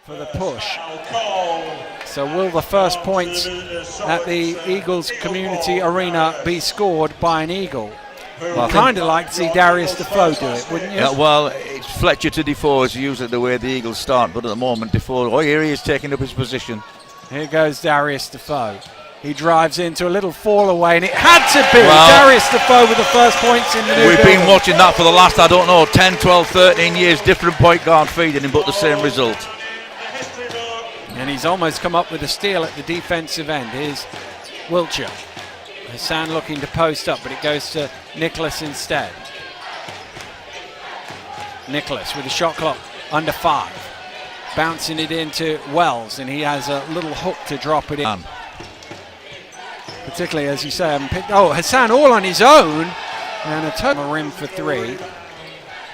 for the push. So will the first points at the Eagles Community Arena be scored by an Eagle? Well, I'd kind of like to see Darius Defoe do it, wouldn't you? Yeah, well, it's Fletcher to Defoe is usually the way the Eagles start, but at the moment Defoe, oh, here he is taking up his position. Here goes Darius Defoe. He drives into a little fall away, and it had to be Darius Defoe with the first points in the new We've building. been watching that for the last, I don't know, 10, 12, 13 years, different point guard feeding him, but the same result. And he's almost come up with a steal at the defensive end. Here's Wiltshire. Hassan looking to post up, but it goes to Nicholas instead. Nicholas with the shot clock under 5. Bouncing it into Wells, and he has a little hook to drop it in. Particularly, as you say, haven't picked. Oh, Hassan all on his own, and a total rim for 3.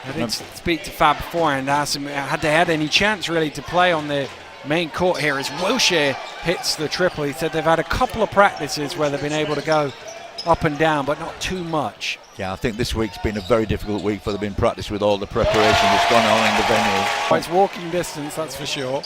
I did speak to Fab beforehand, asked him had they had any chance really to play on the main court here as Wilshire hits the triple. He said they've had a couple of practices where they've been able to go up and down, but not too much. Yeah, I think this week's been a very difficult week for them in practice with all the preparation that's gone on in the venue. Well, it's walking distance, that's for sure.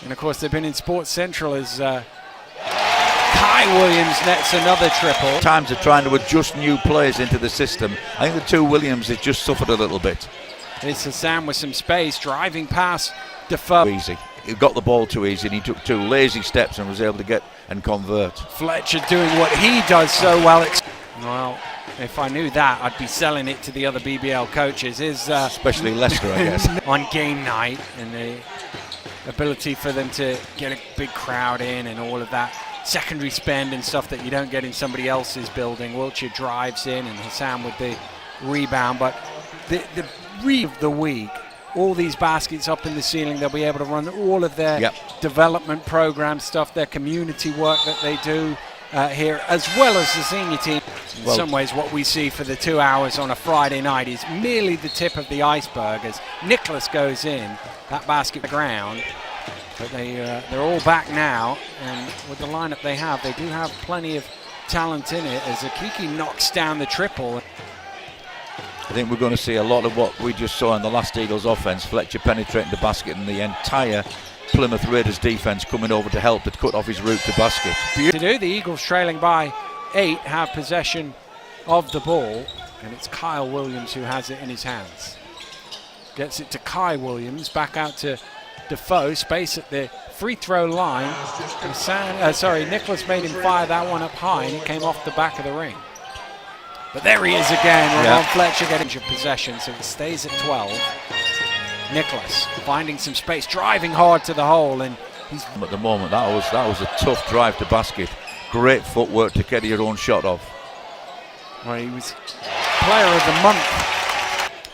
And of course they've been in Sports Central as Kai Williams nets another triple. Times of trying to adjust new players into the system. I think the two Williams have just suffered a little bit. It's Hassan with some space, driving past Defoe. Easy. He got the ball too easy and he took 2 lazy steps and was able to get and convert. Fletcher doing what he does so well. Well, if I knew that, I'd be selling it to the other BBL coaches. Especially Leicester, I guess. On game night, and the ability for them to get a big crowd in and all of that secondary spend and stuff that you don't get in somebody else's building. Wiltshire drives in and Hassan with the rebound, but the read of the week, all these baskets up in the ceiling, they'll be able to run all of their development program stuff, their community work that they do here, as well as the senior team. In some ways, what we see for the 2 hours on a Friday night is merely the tip of the iceberg as Nicholas goes in, that basket on the ground. But they're all back now, and with the lineup they have, they do have plenty of talent in it as Akiki knocks down the triple. I think we're going to see a lot of what we just saw in the last Eagles offense. Fletcher penetrating the basket and the entire Plymouth Raiders defense coming over to help to cut off his route to basket. To do, the Eagles trailing by 8 have possession of the ball, and it's Kyle Williams who has it in his hands. Gets it to Kai Williams, back out to Defoe, space at the free throw line. Nicholas made him fire that one up high, and it came off the back of the ring. But there he is again, Ron Fletcher getting possession, so it stays at 12. Nicholas finding some space, driving hard to the hole, and he's at the moment that was a tough drive to basket. Great footwork to get your own shot off. Well, he was player of the month.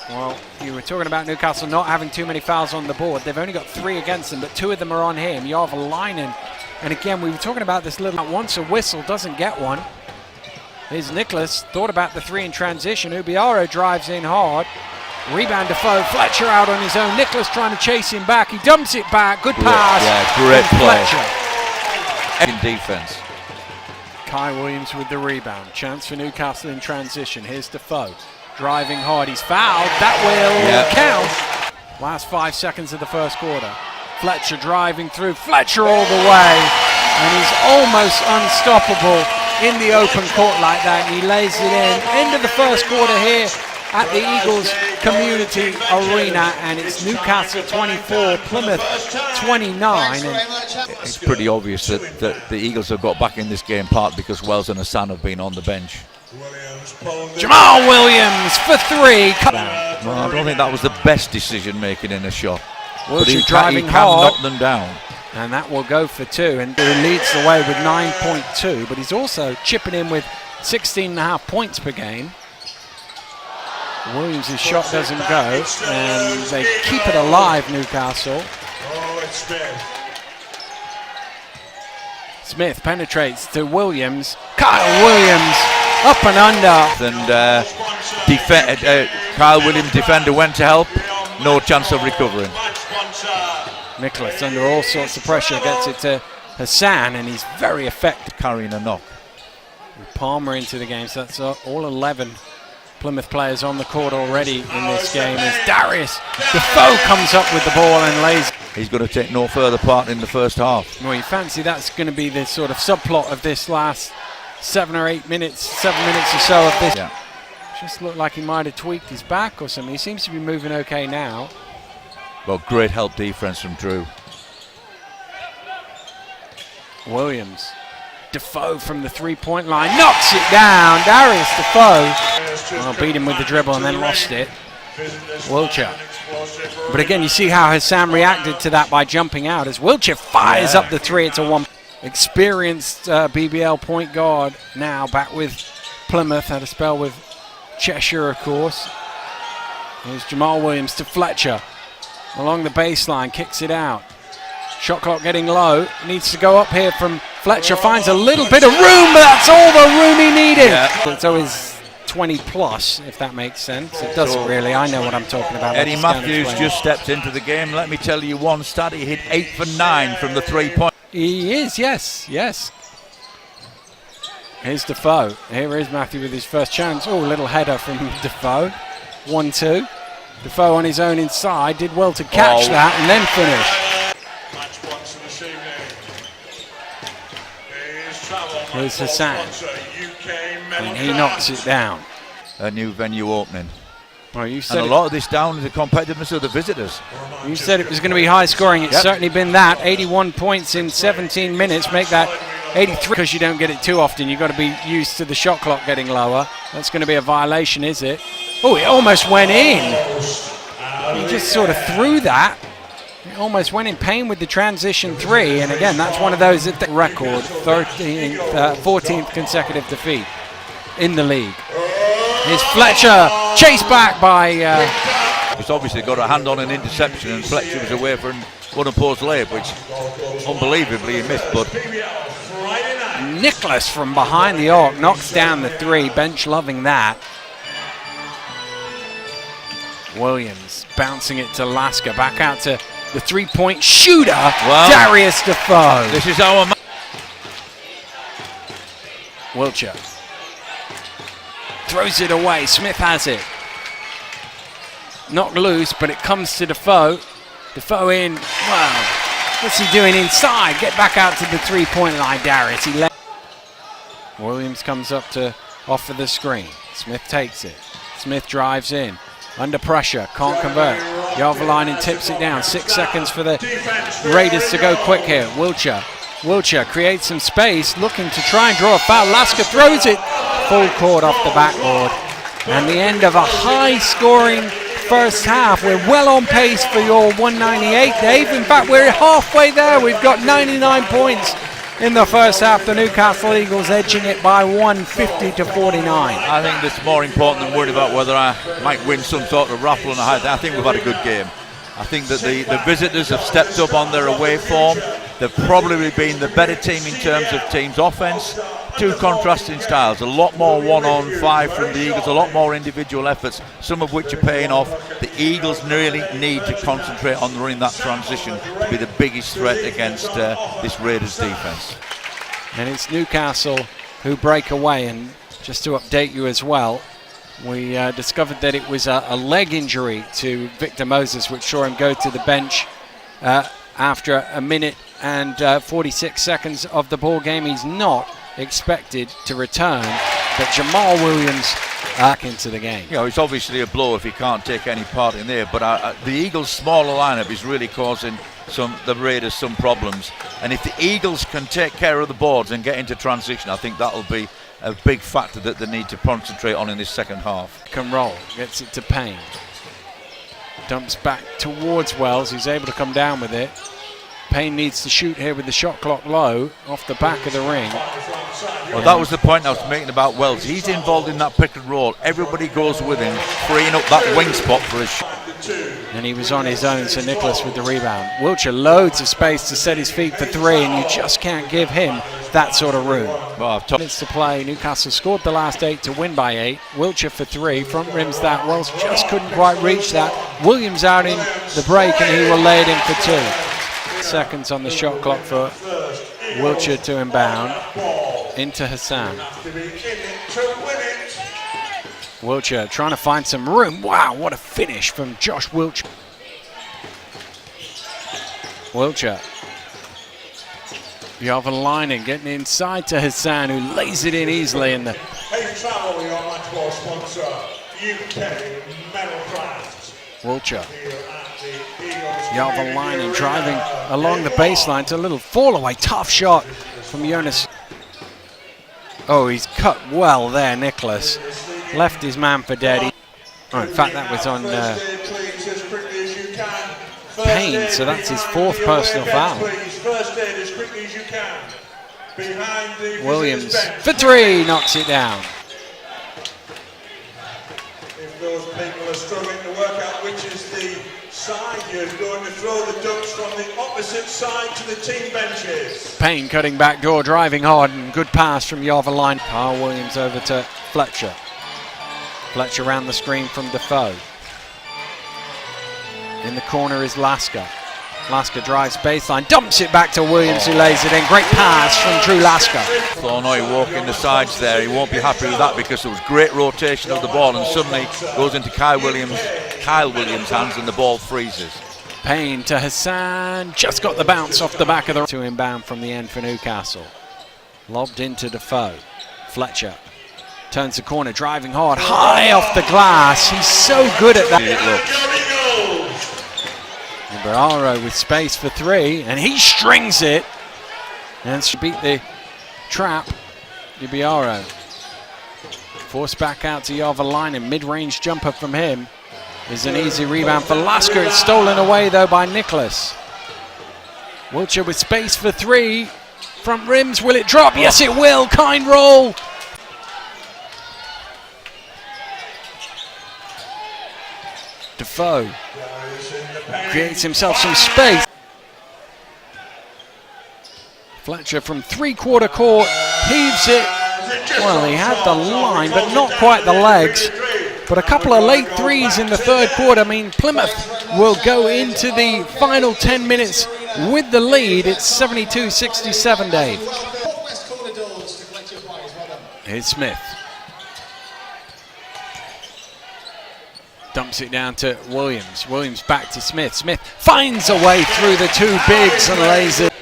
Well, you were talking about Newcastle not having too many fouls on the board. They've only got 3 against them, but 2 of them are on him. Jarvalainen, and again, we were talking about this little once a whistle, doesn't get one. Here's Nicholas, thought about the 3 in transition. Ubiaro drives in hard. Rebound Defoe, Fletcher out on his own. Nicholas trying to chase him back. He dumps it back. Good pass. Great play. Fletcher. In defense. Kai Williams with the rebound. Chance for Newcastle in transition. Here's Defoe. Driving hard. He's fouled. That will count. Last 5 seconds of the first quarter. Fletcher driving through. Fletcher all the way. And he's almost unstoppable in the open court like that, and he lays it in. End of the first quarter here at the Eagles Community Arena, and it's Newcastle 24, Plymouth 29. And it's pretty obvious that the Eagles have got back in this game, part because Wells and Hassan have been on the bench. Jamal Williams for 3. Well, I don't think that was the best decision making in a shot. Well, but he driving can hard. knock them down. And that will go for 2, and he leads the way with 9.2, but he's also chipping in with 16.5 points per game. Williams' shot doesn't go, and they keep it alive, Newcastle. Smith penetrates to Williams. Kyle Williams up and under. And Kyle Williams, defender, went to help. No chance of recovering. Nicholas, under all sorts of pressure, gets it to Hassan, and he's very effective carrying a knock. And Palmer into the game, so that's all 11 Plymouth players on the court already in this game as Darius Defoe comes up with the ball and lays he's going to take no further part in the first half. Well, you fancy that's going to be the sort of subplot of this last 7 or 8 minutes, 7 minutes or so of this. Yeah. Just looked like he might have tweaked his back or something. He seems to be moving okay now. Well, great help defense from Drew. Williams. Defoe from the three-point line knocks it down. Darius Defoe. Well, beat him with the dribble and then lost it. Wiltshire. But again, you see how Hassan reacted to that by jumping out as Wiltshire fires up the three. It's a one. Experienced BBL point guard now back with Plymouth. Had a spell with Cheshire, of course. Here's Jamal Williams to Fletcher. Along the baseline, kicks it out. Shot clock getting low. Needs to go up here from Fletcher. Finds a little bit of room, but that's all the room he needed. Yeah. It's always 20 plus, if that makes sense. It doesn't really. I know what I'm talking about. Eddie Matthews just stepped into the game. Let me tell you one stat. He hit 8 for 9 from the 3-point. He is, yes. Here's Defoe. Here is Matthew with his first chance. Oh, little header from Defoe. 1-2. Defoe on his own inside. Did well to catch that and then finish. Match points for this evening. Here's Hassan. And he knocks it down. A new venue opening. Well, you said And a lot of this down is the competitiveness of the visitors. You said it was going to be high scoring. It's certainly been that. 81 points in 17 minutes. Make that 83 because you don't get it too often. You've got to be used to the shot clock getting lower. That's going to be a violation, is it? Oh, it almost went in. He just sort of threw that. It almost went in. Payne with the transition three. And again, that's one of those at the record. 14th consecutive defeat in the league. Here's Fletcher, chased back by... He's obviously got a hand on an interception and Fletcher was away from one opposed layup, which unbelievably he missed, but... Nicholas from behind the arc knocks down the three. Bench loving that. Williams bouncing it to Lasker. Back out to the three-point shooter, Darius Defoe. This is our... Wiltshire. Throws it away. Smith has it. Knocked loose, but it comes to Defoe. Defoe in. Wow. What's he doing inside? Get back out to the three-point line, Darius. Williams comes up to offer the screen. Smith takes it. Smith drives in. Under pressure. Can't convert. Jarvalainen tips it down. 6 seconds for the Raiders to go quick here. Wiltshire creates some space, looking to try and draw a foul. Lasker throws it full court off the backboard. And the end of a high-scoring first half. We're well on pace for your 198, Dave. In fact, we're halfway there. We've got 99 points in the first half. The Newcastle Eagles edging it by 150 to 49. I think that's more important than worried about whether I might win some sort of raffle. And I think we've had a good game. I think that the visitors have stepped up on their away form. They've probably been the better team in terms of team's offense. Two contrasting styles, a lot more 1-on-5 from the Eagles, a lot more individual efforts, some of which are paying off. The Eagles really need to concentrate on running that transition to be the biggest threat against this Raiders defense. And it's Newcastle who break away. And just to update you as well, we discovered that it was a leg injury to Victor Moses, which saw him go to the bench after a minute and 46 seconds of the ball game. He's not expected to return, but Jamal Williams back into the game. You know, it's obviously a blow if he can't take any part in there, but the Eagles' smaller lineup is really causing the Raiders some problems. And if the Eagles can take care of the boards and get into transition, I think that'll be a big factor that they need to concentrate on in this second half. Can roll, gets it to Payne. Dumps back towards Wells, who's able to come down with it. Payne needs to shoot here with the shot clock low off the back of the ring. Well, that was the point I was making about Wells. He's involved in that pick and roll. Everybody goes with him, freeing up that wing spot for his shot. And he was on his own, so Nicholas with the rebound. Wiltshire loads of space to set his feet for three, and you just can't give him that sort of room. Well, minutes to play. Newcastle scored the last 8 to win by 8. Wiltshire for 3. Front rims that. Wells just couldn't quite reach that. Williams out in the break, and he will lay it in for 2. Seconds on the shot clock for Wiltshire to inbound. Into Hassan. Wiltshire trying to find some room. Wow, what a finish from Josh Wiltshire. Wiltshire. Jovalainen getting inside to Hassan, who lays it in easily in the... Hey, travel, your match ball sponsor, UK Metal Craft. Wiltshire. Here at the Eagles Jovalainen driving along the baseline to a little fall away. Tough shot from Jonas. Oh, he's cut well there, Nicholas. Left his man for dead. Oh, in fact, that was on Payne, so that's his fourth personal foul. Williams for three, knocks it down. If those people are struggling to work out which is the side you're going to throw the ducks from the opposite side to the team benches. Payne cutting back door, driving hard, and good pass from Jovalainen. Carl Williams over to Fletcher. Fletcher around the screen from Defoe. In the corner is Lasker. Lasker drives baseline, dumps it back to Williams, who lays it in. Great pass from Drew Lasker. Thornoy walking the sides there. He won't be happy with that because there was great rotation of the ball and suddenly goes into Kyle Williams' hands and the ball freezes. Payne to Hassan, just got the bounce off the back of the... To inbound from the end for Newcastle. Lobbed into Defoe. Fletcher turns the corner, driving hard, high off the glass. He's so good at that. It looks. Bararo with space for three, and he strings it and beat the trap. Bararo forced back out to Jovalainen. Mid-range jumper from him is an easy rebound for Lasker. It's stolen away though by Nicholas. Wiltshire with space for three. Front rims, will it drop? Yes it will. Kind roll. Defoe creates himself some space. Fletcher from three-quarter court heaves it. Well, he had the line, but not quite the legs. But a couple of late threes in the third quarter. I mean, Plymouth will go into the final 10 minutes with the lead. It's 72-67, Dave. Here's Smith. Dumps it down to Williams. Williams back to Smith. Smith finds a way through the two bigs and lays it.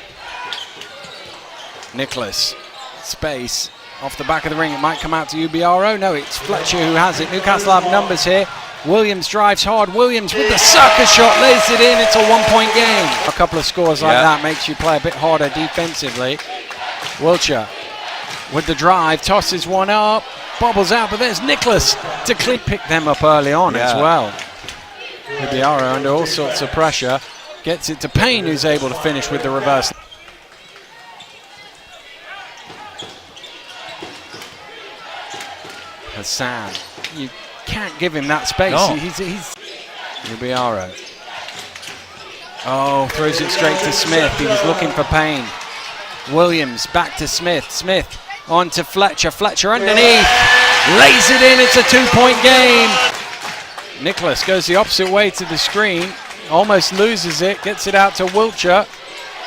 Nicholas, space off the back of the ring. It might come out to Ubaro. No, it's Fletcher who has it. Newcastle have numbers here. Williams drives hard. Williams with the circus shot lays it in. It's a one-point game. A couple of scores like that makes you play a bit harder defensively. Wiltshire with the drive, tosses one up. Bobbles out, but there's Nicholas to pick them up early on as well. Ubaro under all sorts of pressure. Gets it to Payne, who's able to finish with the reverse. Hassan, you can't give him that space. No. He's Ubaro. Oh, throws it straight to Smith. He was looking for Payne. Williams back to Smith. Smith on to Fletcher. Fletcher underneath. Lays it in. It's a two-point game. Nicholas goes the opposite way to the screen. Almost loses it. Gets it out to Wiltshire.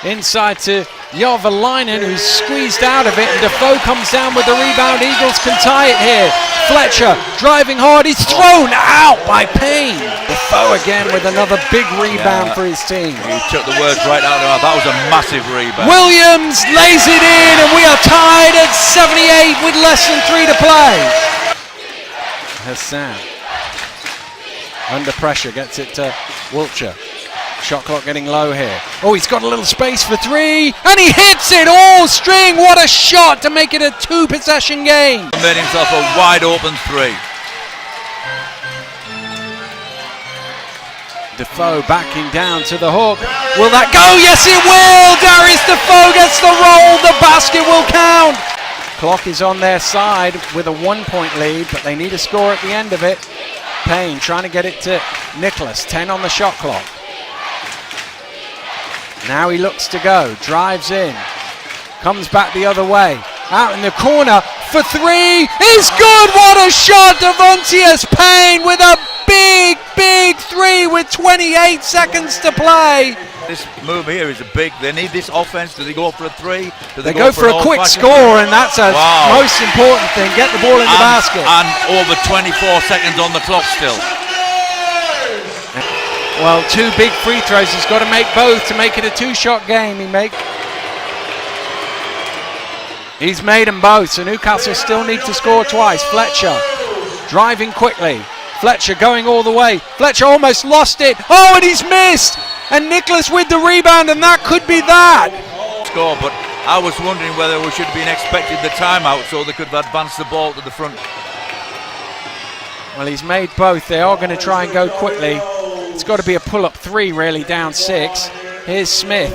Inside to Jovalainen, who's squeezed out of it. And Defoe comes down with the rebound. Eagles can tie it here. Fletcher driving hard. He's thrown out by Payne. Defoe again with another big rebound for his team. He took the words right out of her. That was a massive rebound. Williams lays it in, and we are tied at 78 with less than 3 to play. Hassan under pressure gets it to Wiltshire. Shot clock getting low here. Oh, he's got a little space for three, and he hits it all string. What a shot to make it a two-possession game. He made himself a wide open three. Defoe backing down to the hook. Will that go? Yes, it will. Darius Defoe gets the roll. The basket will count. Clock is on their side with a 1-point lead, but they need a score at the end of it. Payne trying to get it to Nicholas. 10 on the shot clock. Now he looks to go, drives in, comes back the other way, out in the corner for three, is good, what a shot, Devontius Payne with a big, big three with 28 seconds to play. This move here is a big, they need this offense. Do they go for a three? Do they go for a quick score, and that's a most important thing, get the ball in the basket. And over 24 seconds on the clock still. Well, 2 big free throws. He's got to make both to make it a 2-shot game. He's made them both, so Newcastle still need to score twice. Fletcher driving quickly. Fletcher going all the way. Fletcher almost lost it. Oh, and he's missed. And Nicholas with the rebound, and that could be that. Score, but I was wondering whether we should have been expected the timeout so they could have advanced the ball to the front. Well, he's made both. They are going to try and go quickly. It's got to be a pull-up 3, really, down 6. Here's Smith.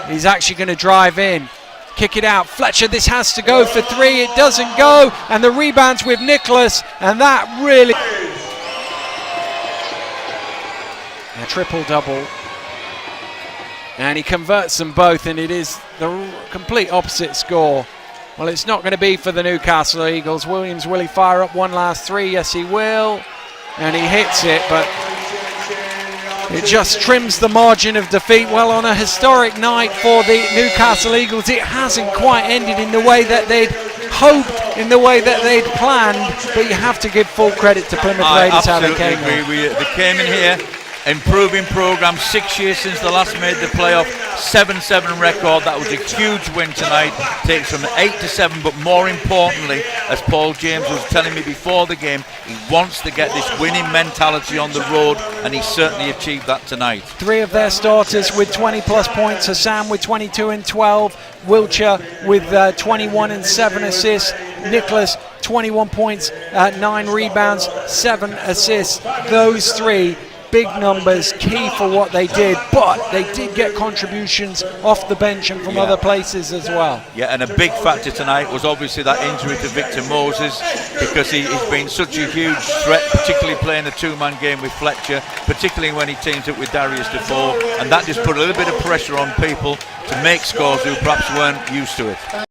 He's actually going to drive in. Kick it out. Fletcher, this has to go for 3. It doesn't go. And the rebound's with Nicholas. And that really... A triple-double. And he converts them both, and it is the complete opposite score. Well, it's not going to be for the Newcastle Eagles. Williams, will he fire up one last 3? Yes, he will. And he hits it, but it just trims the margin of defeat. Well, on a historic night for the Newcastle Eagles, it hasn't quite ended in the way that they'd hoped, in the way that they'd planned, but you have to give full credit to Plymouth Raiders how they came in. They came in here, improving programme, 6 years since they last made the playoff, 7-7 record. That was a huge win tonight. Takes from 8 to 7, but more importantly, as Paul James was telling me before the game, he wants to get this winning mentality on the road, and he certainly achieved that tonight. 3 of their starters with 20-plus points. Hassan with 22 and 12. Wiltshire with 21 and 7 assists. Nicholas 21 points, 9 rebounds, 7 assists. Those 3 big numbers, key for what they did, but they did get contributions off the bench and from other places as well. Yeah, and a big factor tonight was obviously that injury to Victor Moses, because he's been such a huge threat, particularly playing a 2-man game with Fletcher, particularly when he teams up with Darius Defoe, and that just put a little bit of pressure on people to make scores who perhaps weren't used to it.